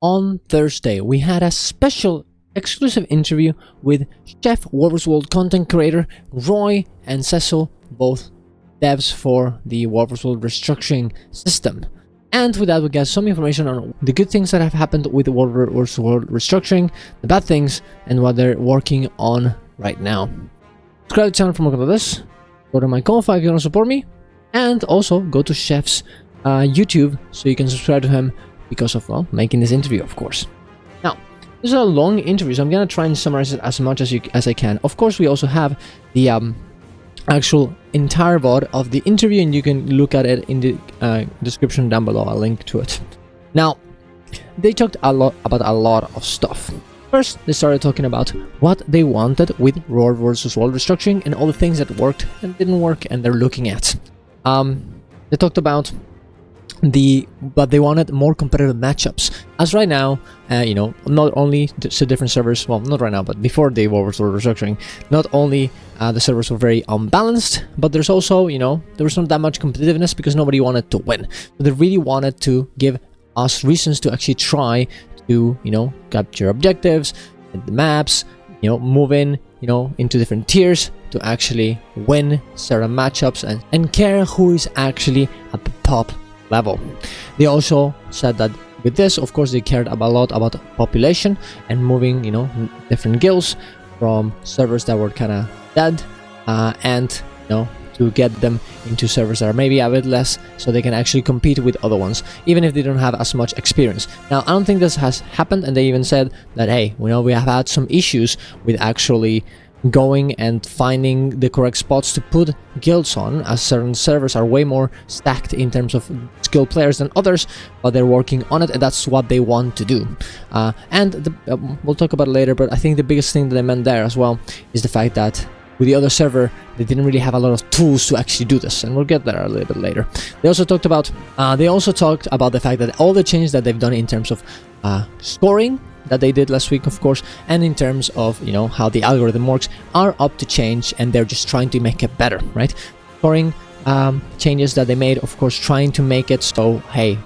on Thursday, we had a special exclusive interview with Chef Warscore content creator Roy and Cecil, both devs for the Warscore restructuring system. And with that, we got some information on the good things that have happened with the Warscore restructuring, the bad things, and what they're working on right now. Subscribe to the channel for more of this. Go to my Ko-Fi if you want to support me, and also go to Chef's YouTube so you can subscribe to him because of, well, making this interview, of course. Now, this is a long interview, so I'm gonna try and summarize it as much as I can. Of course, we also have the actual entire VOD of the interview, and you can look at it in the description down below. I'll link to it. Now, they talked about a lot of stuff. First, they started talking about what they wanted with World vs. World restructuring and all the things that worked and didn't work, and they're looking at. They talked about but they wanted more competitive matchups, as right now, you know, not only the different servers, well, not right now, but before the World vs. World restructuring, not only the servers were very unbalanced, but there's also, you know, there was not that much competitiveness because nobody wanted to win. So they really wanted to give us reasons to actually try to, you know, capture objectives, the maps, you know, move in, you know, into different tiers to actually win certain matchups and care who is actually at the top level. They also said that with this, of course, they cared a lot about population and moving, you know, different guilds from servers that were kind of dead and, you know, to get them into servers that are maybe a bit less, so they can actually compete with other ones, even if they don't have as much experience. Now, I don't think this has happened, and they even said that, hey, you know, we have had some issues with actually going and finding the correct spots to put guilds on, as certain servers are way more stacked in terms of skilled players than others, but they're working on it, and that's what they want to do. We'll talk about it later, but I think the biggest thing that I meant there as well is the fact that with the other server, they didn't really have a lot of tools to actually do this, and we'll get there a little bit later. They also talked about the fact that all the changes that they've done in terms of scoring that they did last week, of course, and in terms of, you know, how the algorithm works, are up to change, and they're just trying to make it better, right? Scoring changes that they made, of course, trying to make it so, hey,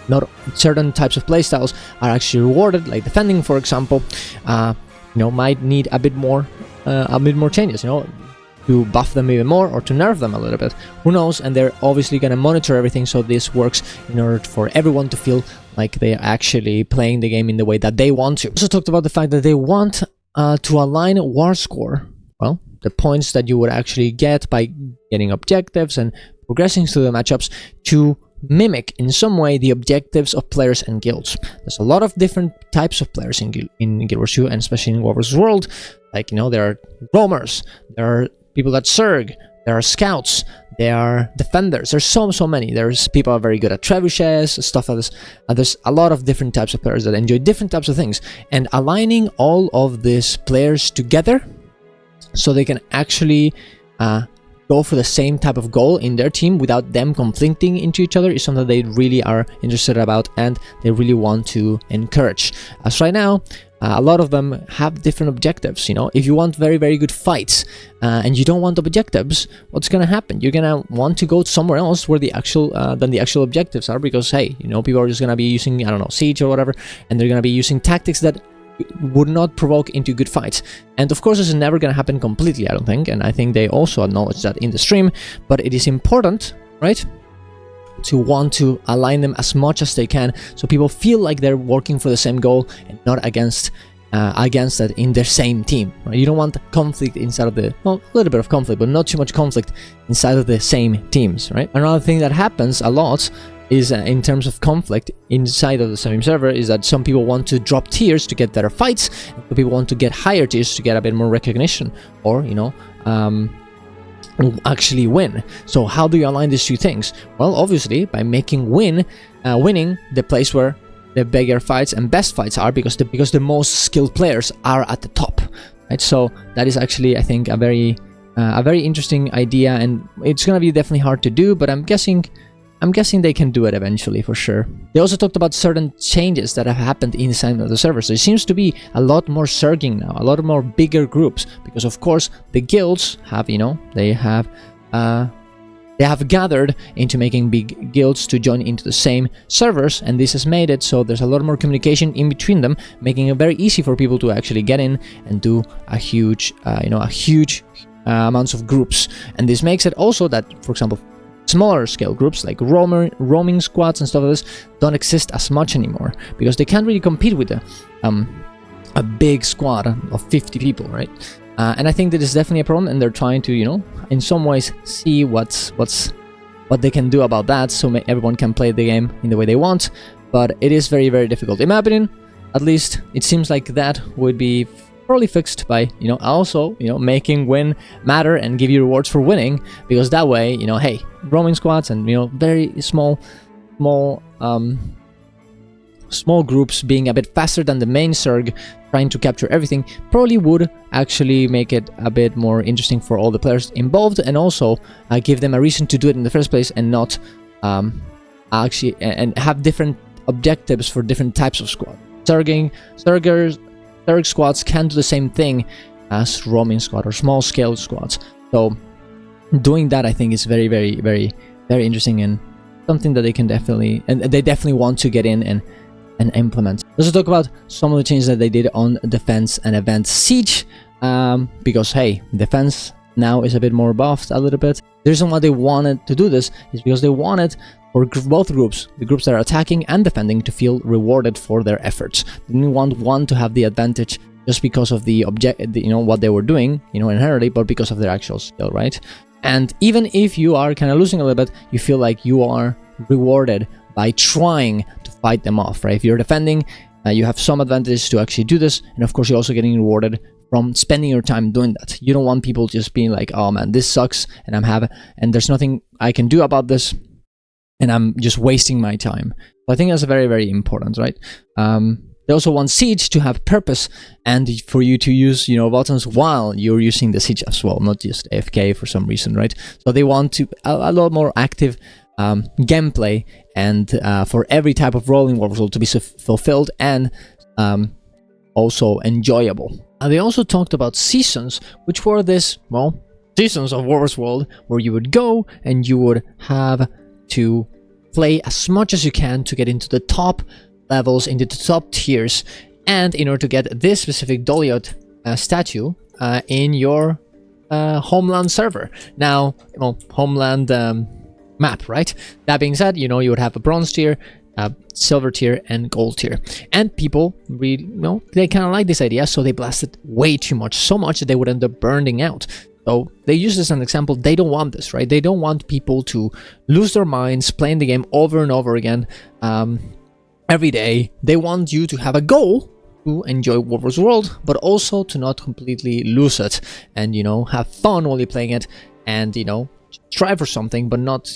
not certain types of playstyles are actually rewarded, like defending, for example, you know, might need a bit more changes, you know, to buff them even more or to nerf them a little bit. Who knows? And they're obviously going to monitor everything so this works in order for everyone to feel like they're actually playing the game in the way that they want to. Also talked about the fact that they want to align Warscore, well, the points that you would actually get by getting objectives and progressing through the matchups, to mimic in some way the objectives of players and guilds. There's a lot of different types of players in Guild Wars 2, and especially in War vs. World. Like, you know, there are roamers, there are people that surge, there are scouts, there are defenders. There's so many. There's people who are very good at trebuchets, stuff like this. There's a lot of different types of players that enjoy different types of things, and aligning all of these players together so they can actually go for the same type of goal in their team without them conflicting into each other is something they really are interested about, and they really want to encourage. As right now, a lot of them have different objectives. You know, if you want very good fights and you don't want objectives, what's gonna happen? You're gonna want to go somewhere else where the actual objectives are, because, hey, you know, people are just gonna be using, I don't know, siege or whatever, and they're gonna be using tactics that would not provoke into good fights. And of course, this is never going to happen completely, I don't think, and I think they also acknowledge that in the stream, but it is important, right, to want to align them as much as they can so people feel like they're working for the same goal and not against that in their same team, right? You don't want conflict inside of the, well, a little bit of conflict, but not too much conflict inside of the same teams, right? Another thing that happens a lot is in terms of conflict inside of the same server is that some people want to drop tiers to get better fights, and some people want to get higher tiers to get a bit more recognition, or, you know, actually win. So how do you align these two things? Well, obviously by making winning the place where the bigger fights and best fights are, because the most skilled players are at the top, right? So that is actually, I think, a very interesting idea, and it's gonna be definitely hard to do, but I'm guessing they can do it eventually, for sure. They also talked about certain changes that have happened inside of the server. So it seems to be a lot more surging now, a lot more bigger groups, because of course the guilds have, you know, they have they have gathered into making big guilds to join into the same servers, and this has made it so there's a lot more communication in between them, making it very easy for people to actually get in and do a huge, amounts of groups. And this makes it also that, for example, smaller scale groups like roaming squads and stuff like this don't exist as much anymore, because they can't really compete with a big squad of 50 people, right? And I think that is definitely a problem, and they're trying to, in some ways see what they can do about that, so everyone can play the game in the way they want. But it is very, very difficult. In my opinion, at least, it seems like that would be probably fixed by, also, making win matter and give you rewards for winning, because that way, hey, roaming squads and, very small groups being a bit faster than the main Zerg trying to capture everything probably would actually make it a bit more interesting for all the players involved, and also give them a reason to do it in the first place, and not actually and have different objectives for different types of squad. Zerg squads can do the same thing as roaming squad or small scale squads. So doing that, I think, is very, very, very, very interesting, and something that they can definitely want to get in and implement. Let's talk about some of the changes that they did on defense and event siege, because hey, defense now is a bit more buffed a little bit. The reason why they wanted to do this is because they wanted for both groups, the groups that are attacking and defending, to feel rewarded for their efforts. They didn't want one to have the advantage just because of the what they were doing, inherently, but because of their actual skill, right? And even if you are kind of losing a little bit, you feel like you are rewarded by trying to fight them off, right? If you're defending, you have some advantage to actually do this, and of course you're also getting rewarded from spending your time doing that. You don't want people just being like, oh man, this sucks, and there's nothing I can do about this, and I'm just wasting my time. So I think that's very, very important, right? They also want siege to have purpose, and for you to use, buttons while you're using the siege as well, not just AFK for some reason, right? So they want to a lot more active gameplay, and for every type of role in Warscore to be fulfilled and also enjoyable. They also talked about seasons, which were seasons of Warsworld, where you would go and you would have to play as much as you can to get into the top levels, into the top tiers, and in order to get this specific Doliot statue in your homeland server. Now, homeland map, right? That being said, you would have a bronze tier, silver tier, and gold tier, and people really, they kind of like this idea, so they blasted way too much, so much that they would end up burning out. So they use this as an example. They don't want this, right? They don't want people to lose their minds playing the game over and over again every day. They want you to have a goal to enjoy Warwar's World, but also to not completely lose it, and have fun while you're playing it, and try for something, but not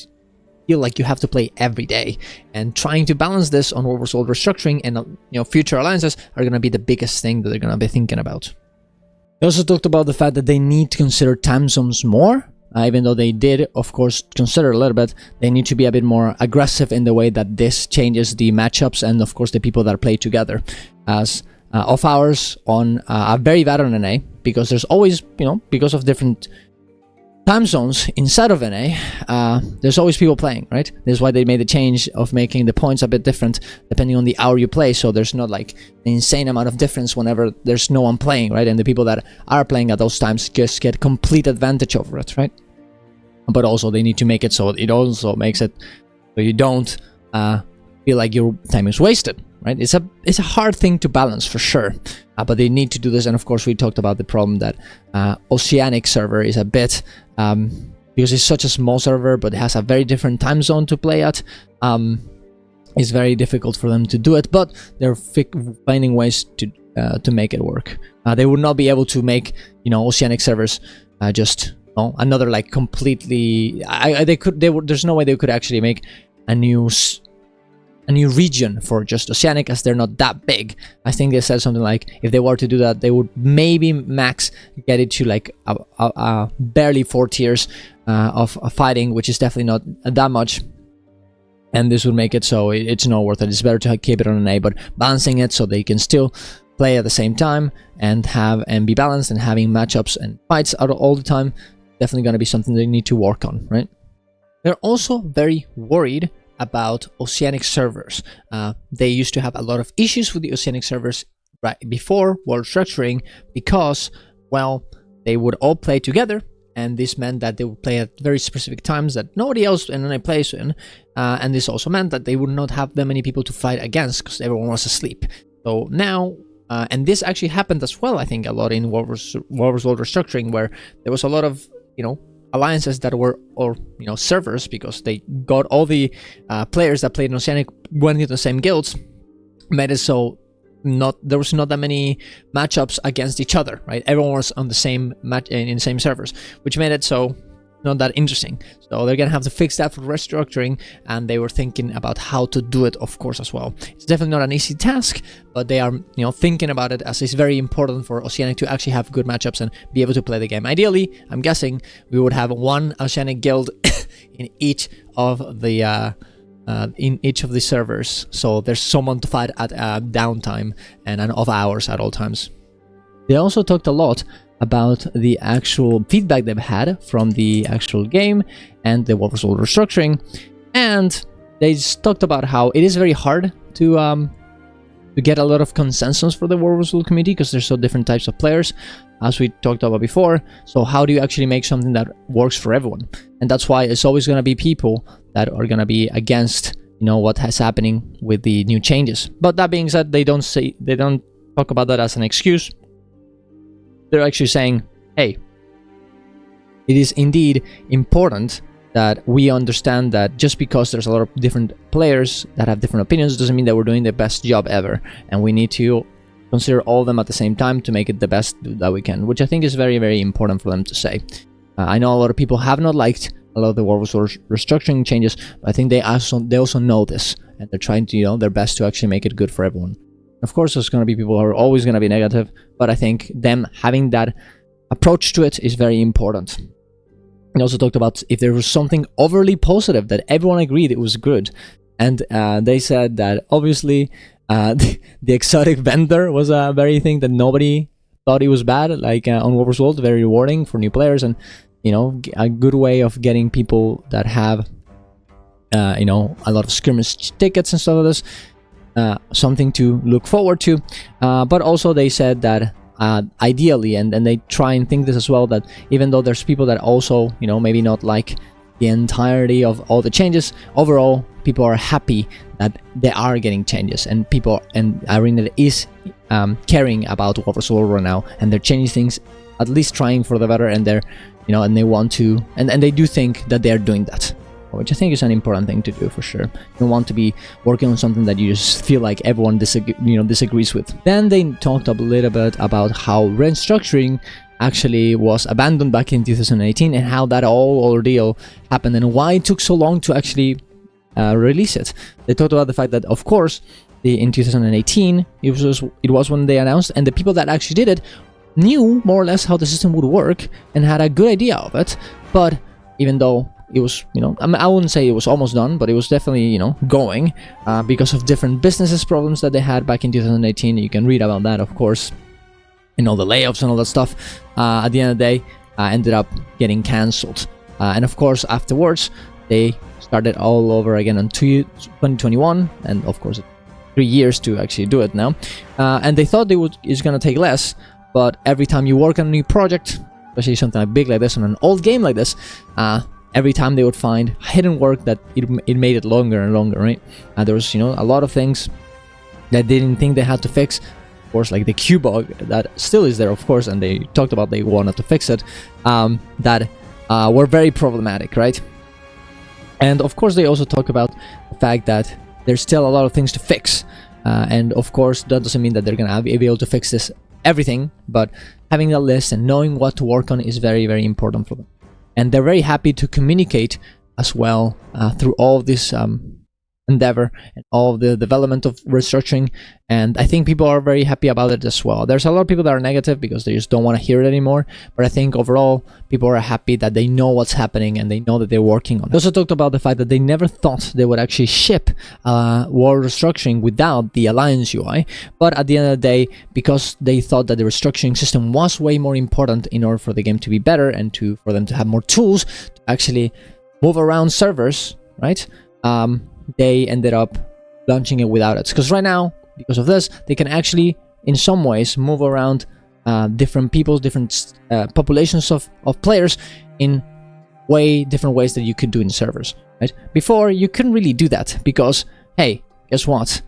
feel like you have to play every day. And trying to balance this on Warwar's World restructuring and future alliances are going to be the biggest thing that they're going to be thinking about. They also talked about the fact that they need to consider time zones more, even though they did, of course, consider a little bit. They need to be a bit more aggressive in the way that this changes the matchups and, of course, the people that play together. As off hours on a very bad on NA, because there's always, because of different time zones inside of NA, there's always people playing, right? This is why they made the change of making the points a bit different depending on the hour you play, so there's not like an insane amount of difference whenever there's no one playing, right? And the people that are playing at those times just get complete advantage over it, right? But also they need to make it so it also makes it so you don't feel like your time is wasted, right? It's a hard thing to balance for sure, but they need to do this. And of course we talked about the problem that Oceanic server is a bit because it's such a small server but it has a very different time zone to play at. It's very difficult for them to do it, but they're finding ways to make it work. They would not be able to make Oceanic servers just another like completely. There's no way they could actually make a new region for just Oceanic, as they're not that big. I think they said something like if they were to do that, they would maybe max get it to like barely 4 tiers of fighting, which is definitely not that much. And this would make it so it's not worth it. It's better to keep it on an A, but balancing it so they can still play at the same time and be balanced, and having matchups and fights out all the time, definitely going to be something they need to work on, right? They're also very worried about oceanic servers. They used to have a lot of issues with the oceanic servers right before world structuring because, well, they would all play together, and this meant that they would play at very specific times that nobody else in any plays in, and this also meant that they would not have that many people to fight against because everyone was asleep. So now, and this actually happened as well, I think, a lot in War's World Restructuring, where there was a lot of, alliances that were, or servers, because they got all the players that played in Oceanic went into the same guilds, made it so there was not that many matchups against each other, right? Everyone was on the same in the same servers, which made it so not that interesting. So they're gonna have to fix that for restructuring, and they were thinking about how to do it, of course, as well. It's definitely not an easy task, but they are thinking about it, as it's very important for Oceanic to actually have good matchups and be able to play the game. Ideally, I'm guessing we would have one Oceanic guild in each of the servers, so there's someone to fight at downtime and off hours at all times. They also talked a lot about the actual feedback they've had from the actual game and the World Restructuring, and they just talked about how it is very hard to get a lot of consensus for the World community because there's so different types of players, as we talked about before. So how do you actually make something that works for everyone? And that's why it's always going to be people that are going to be against what is happening with the new changes. But that being said, they don't talk about that as an excuse. They're actually saying, hey, it is indeed important that we understand that just because there's a lot of different players that have different opinions doesn't mean that we're doing the best job ever, and we need to consider all of them at the same time to make it the best that we can, which I think is very, very important for them to say. I know a lot of people have not liked a lot of the World Restructuring changes, but I think they also know this, and they're trying to their best to actually make it good for everyone. Of course, there's going to be people who are always going to be negative, but I think them having that approach to it is very important. They also talked about if there was something overly positive that everyone agreed it was good, and they said that obviously the exotic vendor was a very thing that nobody thought it was bad, like on World, very rewarding for new players, and a good way of getting people that have a lot of skirmish tickets and stuff like this. Something to look forward to, but also they said that ideally, and they try and think this as well, that even though there's people that also maybe not like the entirety of all the changes, overall people are happy that they are getting changes, and Arenanet is caring about Warscore right now, and they're changing things, at least trying for the better, and they're and they want to, and they do think that they're doing that, which I think is an important thing to do for sure. You don't want to be working on something that you just feel like everyone disagrees with. Then they talked a little bit about how restructuring actually was abandoned back in 2018 and how that whole ordeal happened and why it took so long to actually release it. They talked about the fact that, of course, in 2018 it was when they announced, and the people that actually did it knew more or less how the system would work and had a good idea of it. But even though it was, I wouldn't say it was almost done, but it was definitely, going because of different businesses problems that they had back in 2018. You can read about that, of course, all the layoffs and all that stuff. At the end of the day, ended up getting cancelled. And of course, afterwards, they started all over again in 2021, and of course, 3 years to actually do it now. And they thought it's going to take less, but every time you work on a new project, especially something like big like this, on an old game like this, every time they would find hidden work that it made it longer and longer, right? There was, a lot of things that they didn't think they had to fix. Of course, like the Q bug that still is there, of course, and they talked about they wanted to fix it, that were very problematic, right? And of course, they also talk about the fact that there's still a lot of things to fix. And of course, that doesn't mean that they're going to be able to fix everything, but having a list and knowing what to work on is very, very important for them. And they're very happy to communicate as well through all of this endeavor and all of the development of restructuring, and I think people are very happy about it as well. There's a lot of people that are negative because they just don't want to hear it anymore, but I think overall people are happy that they know what's happening and they know that they're working on it. They also talked about the fact that they never thought they would actually ship world restructuring without the Alliance UI, but at the end of the day, because they thought that the restructuring system was way more important in order for the game to be better and for them to have more tools to actually move around servers, right? They ended up launching it without it. Because right now, because of this, they can actually, in some ways, move around different peoples, different populations of players in way different ways that you could do in servers, right? Before, you couldn't really do that because, hey, guess what?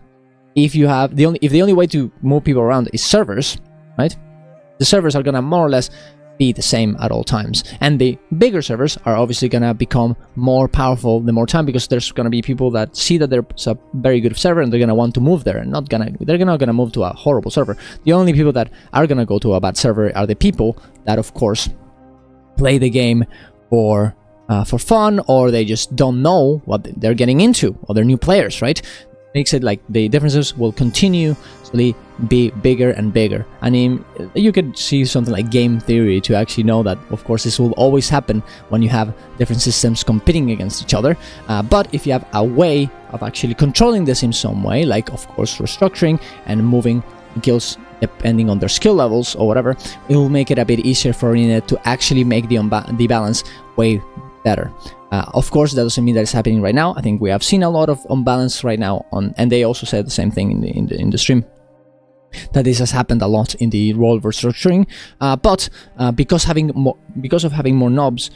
If you have the only way to move people around is servers, right? The servers are gonna more or less be the same at all times, and the bigger servers are obviously gonna become more powerful the more time, because there's gonna be people that see that there's a very good server and they're gonna want to move there, and they're not gonna move to a horrible server. The only people that are gonna go to a bad server are the people that, of course, play the game for fun, or they just don't know what they're getting into, or they're new players, right? Makes it like the differences will continuously be bigger and bigger. I mean, you could see something like game theory to actually know that, of course, this will always happen when you have different systems competing against each other. But if you have a way of actually controlling this in some way, like, of course, restructuring and moving guilds depending on their skill levels or whatever, it will make it a bit easier for Arenanet to actually make the balance way better. Of course, that doesn't mean that it's happening right now. I think we have seen a lot of unbalance right now, and they also said the same thing in the stream, that this has happened a lot in the role restructuring. But because of having more knobs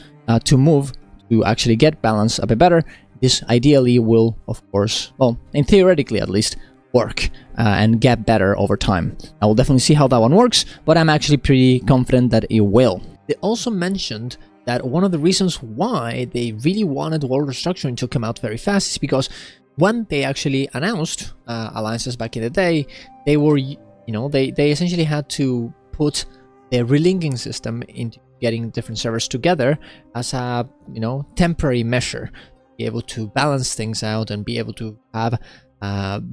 to move to actually get balance a bit better, this ideally will, of course, well, in theoretically at least, work and get better over time. I will definitely see how that one works, but I'm actually pretty confident that it will. They also mentioned that one of the reasons why they really wanted world restructuring to come out very fast is because when they actually announced alliances back in the day, they were, they essentially had to put their relinking system into getting different servers together as a, temporary measure, be able to balance things out and be able to have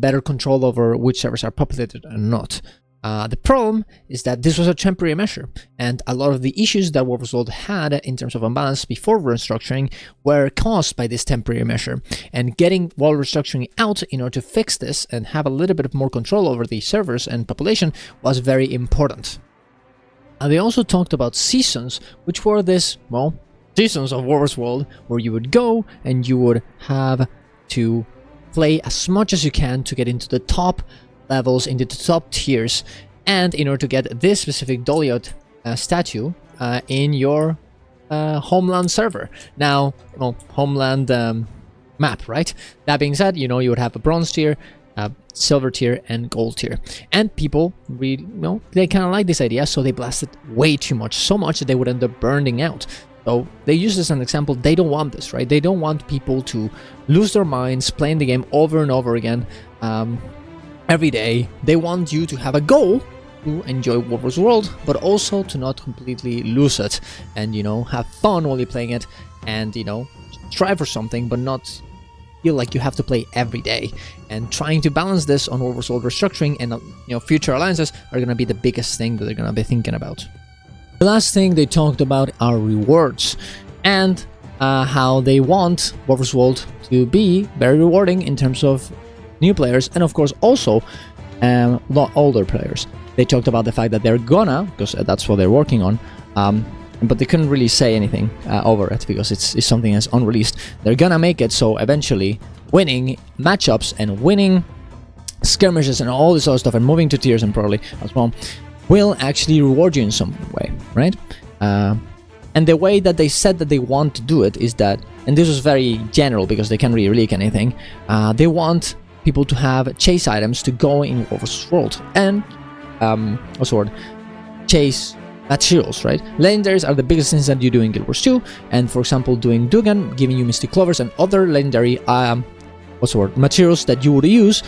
better control over which servers are populated and not. The problem is that this was a temporary measure, and a lot of the issues that Warscore had in terms of imbalance before restructuring were caused by this temporary measure, and getting world restructuring out in order to fix this and have a little bit more control over the servers and population was very important. And they also talked about seasons, which were this, well, seasons of Warsworld, where you would go and you would have to play as much as you can to get into the top levels, into the top tiers, and in order to get this specific Doliot statue in your homeland server. Now, well, homeland map, right? That being said, you would have a bronze tier, silver tier, and gold tier. And people really, they kind of like this idea, so they blasted way too much, so much that they would end up burning out. So they use this as an example. They don't want this, right? They don't want people to lose their minds playing the game over and over again. Every day. They want you to have a goal to enjoy Warsworld, but also to not completely lose it and, have fun while you're playing it and, strive for something, but not feel like you have to play every day. And trying to balance this on Warsworld restructuring and, future alliances are going to be the biggest thing that they're going to be thinking about. The last thing they talked about are rewards and how they want Warsworld to be very rewarding in terms of new players, and of course also older players. They talked about the fact that they're gonna, because that's what they're working on, but they couldn't really say anything over it because it's something that's unreleased. They're gonna make it so eventually winning matchups and winning skirmishes and all this other stuff and moving to tiers and probably as well will actually reward you in some way, right? And the way that they said that they want to do it is that, and this was very general because they can't really leak anything, they want people to have chase items to go in Warsworld and chase materials, right? Legendaries are the biggest things that you do in Guild Wars 2, and for example doing Dugan, giving you Mystic Clovers and other legendary materials that you would use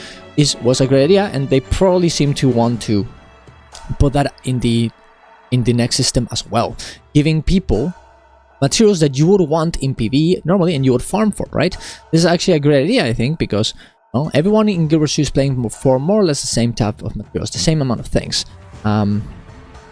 was a great idea, and they probably seem to want to put that in the next system as well, giving people materials that you would want in PvE normally and you would farm for, right? This is actually a great idea, I think, because everyone in Guild Wars 2 is playing for more or less the same type of materials, the same amount of things.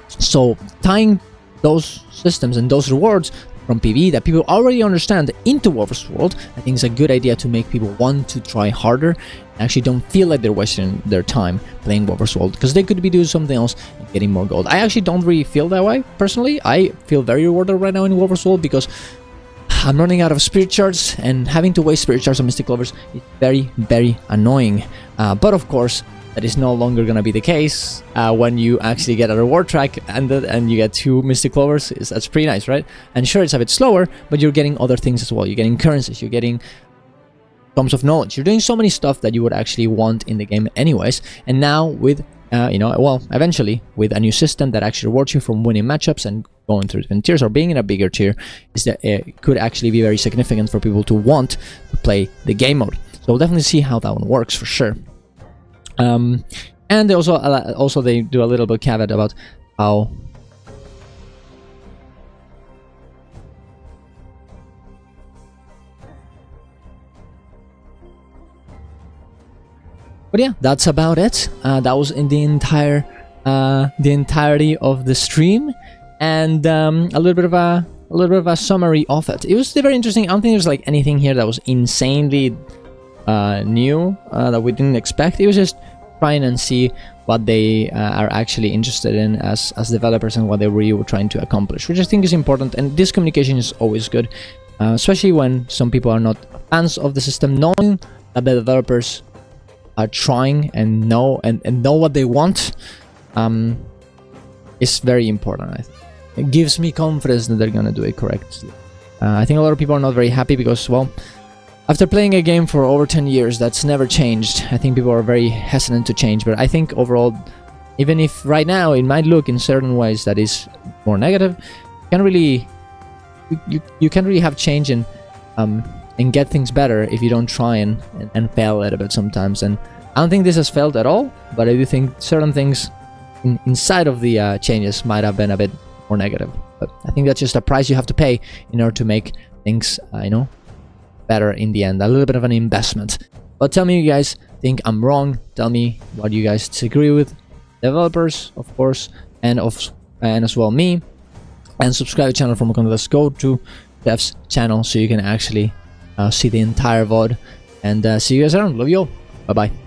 So tying those systems and those rewards from PvE that people already understand into Warsworld, I think is a good idea to make people want to try harder and actually don't feel like they're wasting their time playing Warsworld, because they could be doing something else and getting more gold. I actually don't really feel that way, personally. I feel very rewarded right now in Warsworld because I'm running out of spirit shards, and having to waste spirit shards on Mystic Clovers is very, very annoying. But of course, that is no longer gonna be the case when you actually get a reward track and you get 2 Mystic Clovers. That's pretty nice, right? And sure, it's a bit slower, but you're getting other things as well. You're getting currencies, you're getting Tomes of Knowledge. You're doing so many stuff that you would actually want in the game anyways. And now with, eventually with a new system that actually rewards you from winning matchups and going through different tiers or being in a bigger tier, is that it could actually be very significant for people to want to play the game mode. So we'll definitely see how that one works for sure. And they also they do a little bit of caveat about how but yeah, that's about it. That was in the entirety of the stream, and a little bit of a summary of it. It was very interesting. I don't think there's like anything here that was insanely new that we didn't expect. It was just trying and see what they are actually interested in as developers and what they really were trying to accomplish, which I think is important. And this communication is always good, especially when some people are not fans of the system. Knowing that the developers are trying and know what they want is very important. I think it gives me confidence that they're gonna do it correctly. I think a lot of people are not very happy because, well, after playing a game for over 10 years, that's never changed. I think people are very hesitant to change, but I think overall, even if right now it might look in certain ways that is more negative, you can't really have change and get things better if you don't try and fail a little bit sometimes. And I don't think this has failed at all, but I do think certain things inside of the changes might have been a bit more negative. But I think that's just a price you have to pay in order to make things, better in the end. A little bit of an investment. But tell me, you guys think I'm wrong. Tell me what you guys disagree with. Developers, of course, and as well me. And subscribe to the channel for more content. Let's go to Jeff's channel so you can actually see the entire VOD. And see you guys around. Love you all. Bye bye.